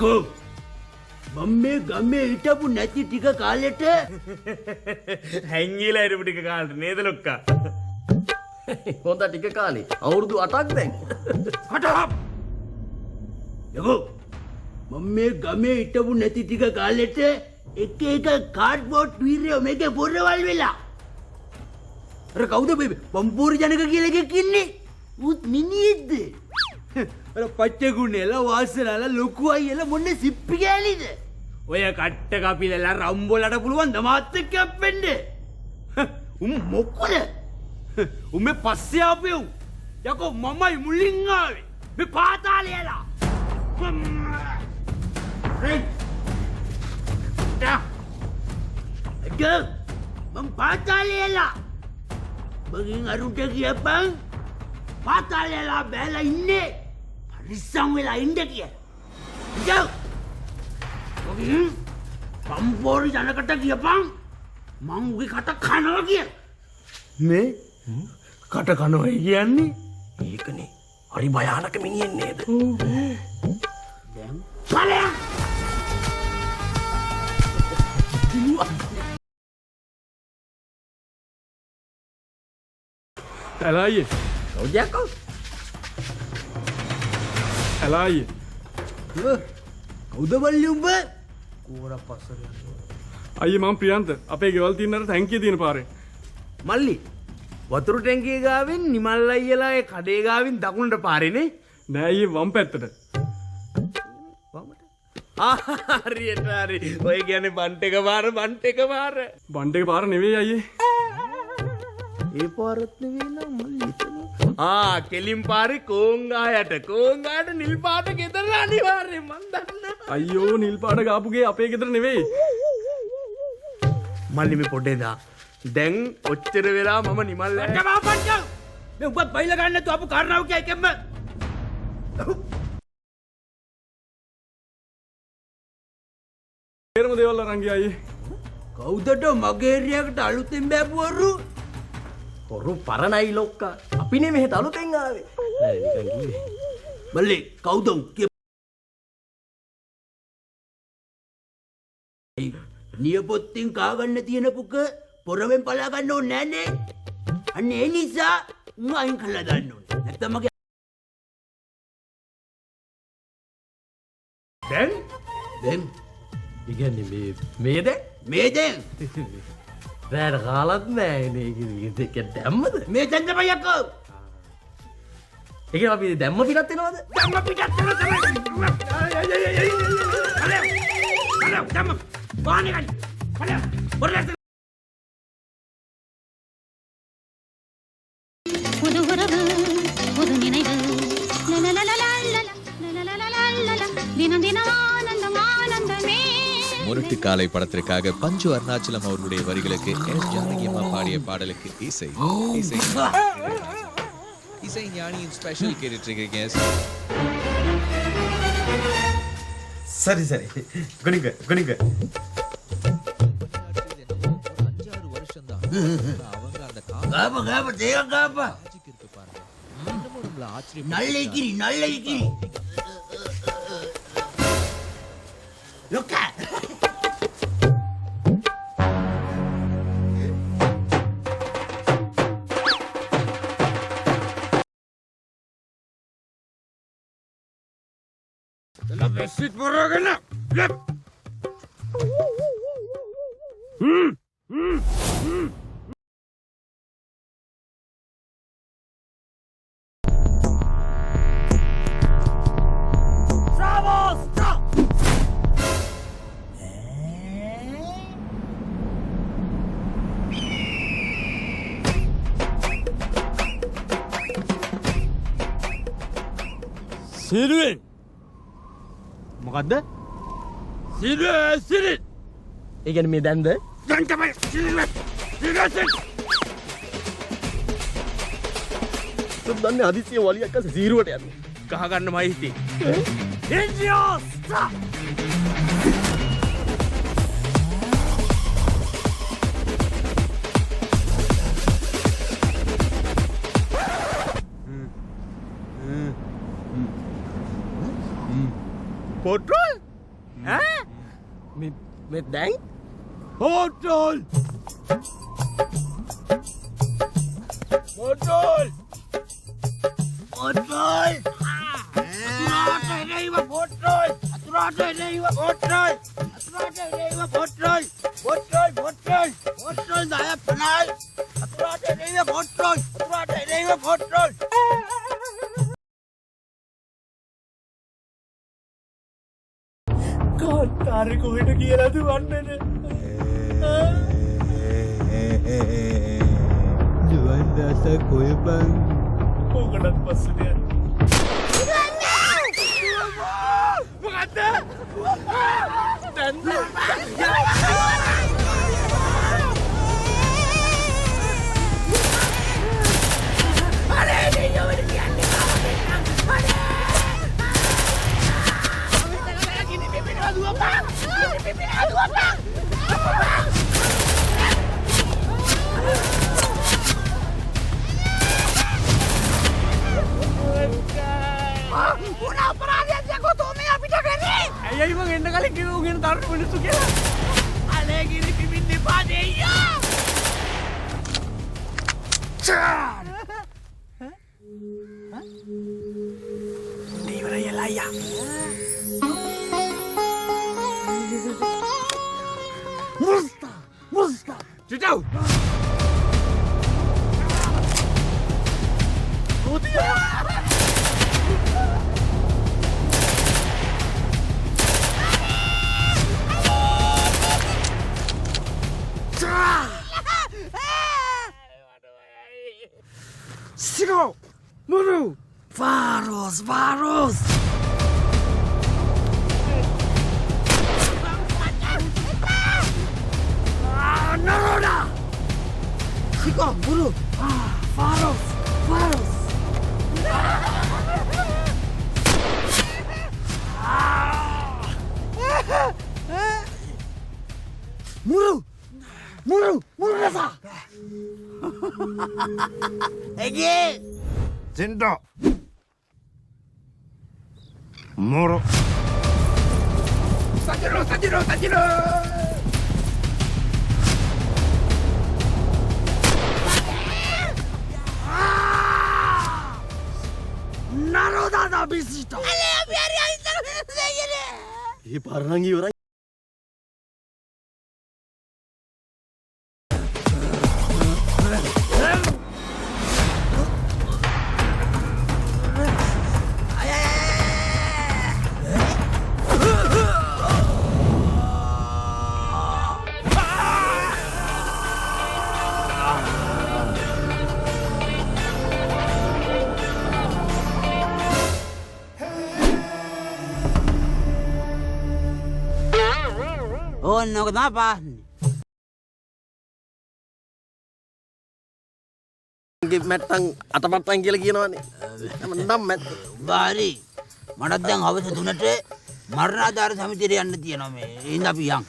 යකෝ මම මේ ගමේ හිටපු නැති ටික කාලෙට හැංගිලා හිටපු ටික කාලෙට නේද ලොක්කා? හොඳ ටික කාලේ අවුරුදු 8ක් දැන්. හටහප් යකෝ මම මේ ගමේ හිටපු නැති ටික කාලෙට එක එක කාඩ්බෝඩ් වීරයෝ මේකේ පොරවල් වෙලා අර කවුද බේබි පම්පූරි ජනක කියලා එකෙක් ඉන්නේ උත් මිනිහෙක්ද අර පච්චගුණේලා වාසනාලා ලොකු අයියලා මොන්නේ සිප්පි ගෑලිද ඔය කට්ට කපිලලා රම්බෝලට පුළුවන් ද මාත් එක්ක අප්පෙන්න මොකද උඹේ පස්සේ ආපෙව් යකෝ මමයි මුලින් ආවේ මේ පාතාලේලා මම පාතාලේලා බගින් අරුන්ට කියපන් පාතාලේලා බැලලා ඉන්නේ පරිස්සම් වෙලා ඉන්න කියලා ජව් බගින් පම්පෝරි ජනකට කියපන් මං උගේ කට කනවා කියලා මේ කට කනවා කියන්නේ ඒකනේ හරි භයානක මිනිහෙක් නේද? දැන් ඵලයන් ඇලායේ ඔජයක්කෝ ඇලායේ කවුද බල්ලි උඹ අයියේ මම ප්‍රියන්ත අපේ ගෙවල් තියෙන අර ටැංකිය තියෙන පාරේ මල්ලි වතුරු ටැංකිය ගාවින් නිමල් අයියලා ඒ කඩේ ගාවින් දකුණට පාරේනේ. නෑ අයියේ වම් පැත්තට හරියට හරි. ඔය කියන්නේ බන්ට් එක පාර බණ්ඩ එක පාර නෙවෙයි අයියේ ඒ පාරත් නෙවෙයි නම් මල්ලි එතන. කෙලින් පාරේ කෝංගායට නිල් පාට ගෙදර අනිවාර්යෙන් මන් දන්නා. අයියෝ නිල් පාට ගාපුගේ අපේ ගෙදර නෙවෙයි මල්ලි මේ පොඩේ දා. දැන් ඔච්චර වෙලා මම නිමල් මේ උඹත් බයිලා ගන්න නැතුව අපු කාරණාව කිය එකෙන්ම තේරම දේවල් අරන් ගියා අයියේ කවුදට මගේ එරියකට අලුතෙන් බෑපුවරු හොරු පරණයි ලොක්කා. අපි නේ මෙහෙට අලුතෙන් ආවේ. නෑ නිකන් කිව්වේ. මල්ලි කවුද නියපොත්තින් කාගන්න තියෙන පුක පොරවෙන් පලා ගන්න ඕනේ නෑනේ. අන්න ඒ නිසා උන් අයින් කළා දාන්න ඕනේ. නැත්නම් මගේ දැන් ඉගන්නේ මේ දැන් මේ දැන් රෑට කාලත් නෑ නේ දෙක දැම්මද? මේ දැන් තමයි යකෝ. ඒක අපි දැම්ම පිටත් වෙනවද? දැම්ම පිටත් වෙනවා තමයි. අලේ දැම්ම බානේ ගන්න. අලේ බොරලට புது உறவு புது நினைவு தினம் தினம் ஆனந்தம் ஆனந்தமே. முரட்டு காலை படத்திற்காக பஞ்சு அருணாச்சலம் அவர்களுடைய வரிகளுக்கு எஸ் ஜானகி அம்மா பாடிய பாடலுக்கு இசை ஞானியின் ஸ்பெஷல் கேட்டுட்டு இருக்கீங்க. சரி குனிங்க 5-6 வருஷம் தான் அவங்க அந்த காப தேவ காப இருக்கு பாருங்க. இன்னமும் நம்மள ஆச்சரியம் நல்ல இக்கிரி லோக்கா La besit borrogana. සිරුවෙන් මොකද්ද? සිරිත් ඒ කියන්නේ මේ දැන්ද? දැන් තමයි සිරිත් දන්නේ හදිසිය වලියක් අස්සේ සීරුවට යන්නේ. ගහ ගන්නමයි හිතේ. ඉන්දියාස්තා පොට්‍රෝල් මේ දැන් Botol! Botol! Botol! Aturata enewa botol! Aturata enewa botol! Aturata enewa botol! Botol, botol! Botol daya panal! Aturata enewa botol! Aturata enewa botol! කාන්තාරේ කොහෙට කියලාද වන්නනේ? Juan dasa koy bang. ඕකටත් පස්සේ මොකද්ද? ඇයි මං එන්න කලින් කිව්ව උගෙන තරුණ මිනිස්සු කියලා? Ale gini pimpin di padeya. චිටව් Sigo! Muru! Varos, varos! Naroda! Sigo, Muru! Varos, varos! Muru! Muru! Muru nasa! Again! සින්ටෝ මොරෝ Sajiro! Naroda da bisito! ඒ පරණන් ඉවරයි. Oh, no, kenapa? මැට්ටන් අතපත්තන් කියලා කියනවනේ. නම් මැට් බාරි මටත් දැන් හවස 3ට මරණාධාර සමිතියට යන්න තියෙනවා මේ. ඉන්න අපි යන්.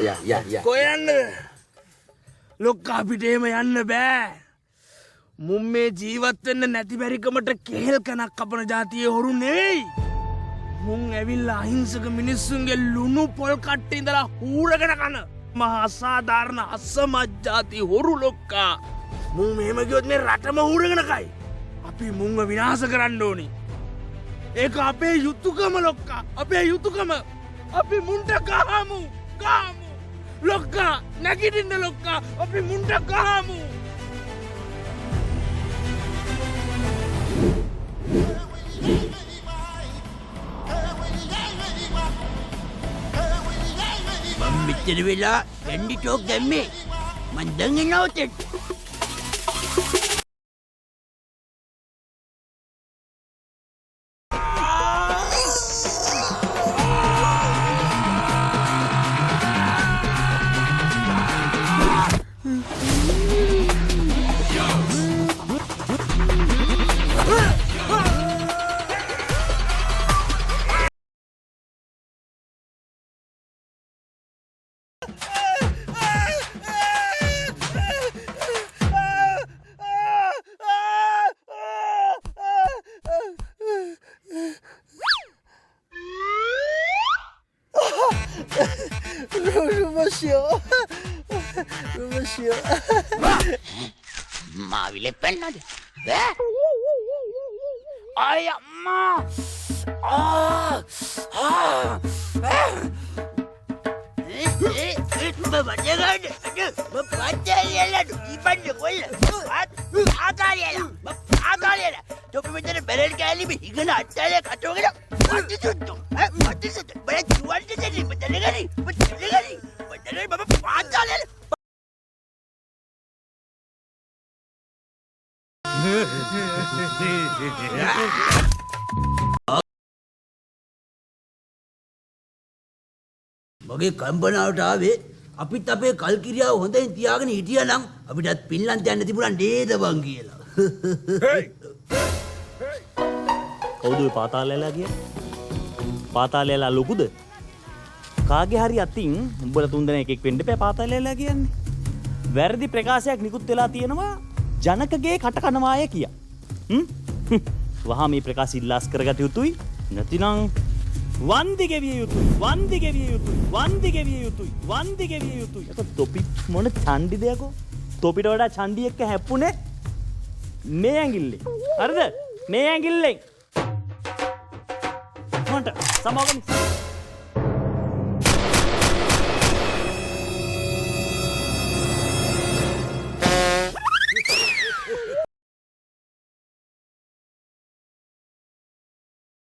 යා. කොයන්න ලොක්කා අපිට එහෙම යන්න බෑ මුන් මේ ජීවත් වෙන්න නැති බැරිකමට කෙහෙල් කනක් කපන જાතියේ හොරු නෙවෙයි මුන් ඇවිල්ලා අහිංසක මිනිස්සුන්ගේ ලුණු පොල් කට්ටේ ඉඳලා හූරගෙන කන මහා අසාධාරණ අසමත් જાති හොරු ලොක්කා මුන් මෙහෙම ගියොත් මේ රටම හූරගෙන කයි අපි මුන්ව විනාශ කරන්න ඕනි ඒක අපේ යුතුයකම ලොක්කා අපේ යුතුයකම අපි මුන්ට ගහමු ලොක්කා නැගිටින්න ලොක්කා අපි මුන්ට ගහමු මම මෙච්චර වෙලා කැන්ඩි ටෝක් දැම්මේ. මං දැන් එනවා උතෙන්. මාවිලෙ පෙන්නද අය අම්මා ොපිට බැරල් කෑලිම ඉගෙන අට්ටලය කටෝගෙන පටිසුත්තු පටිසුත් බල චුවන්ට සැලි පතනගරි පටනගරි පටන බම පාතාලය මගේ කම්පනාවට ආවේ අපිත් අපේ කල්කිරියාව හොඳින් තියාගෙන හිටියා නම් අපිටත් පින්ලන්ත යන්න තිබුණා නේද බං කියලා. කවුද ඔය පාතාලයලා කියන්නේ? පාතාලයලා ලොකුද? කාගේ හරි අතින් උඹලා තුන්දෙනා එකෙක් වෙන්න එපා පාතාලයලා කියන්නේ. වැරදි ප්‍රකාශයක් නිකුත් වෙලා තියෙනවා ජනකගේ කට කනවාය කියා. වහා මේ ප්‍රකාශ ඉල්ලාස් කරගත යුතුයි. නැතිනම් වන්දි ගෙවිය යුතුයි. වන්දි ගෙවිය යුතුයි. වන්දි ගෙවිය යුතුයි. වන්දි ගෙවිය යුතුයි. ඒක තොපි මොන ඡන්දි දෙයක්ෝ? තොපිට වඩා ඡන්දි එක්ක හැප්පුනේ මේ ඇඟිල්ලේ. හරිද? මේ ඇඟිල්ලෙන්. මොන්ට සමාගම්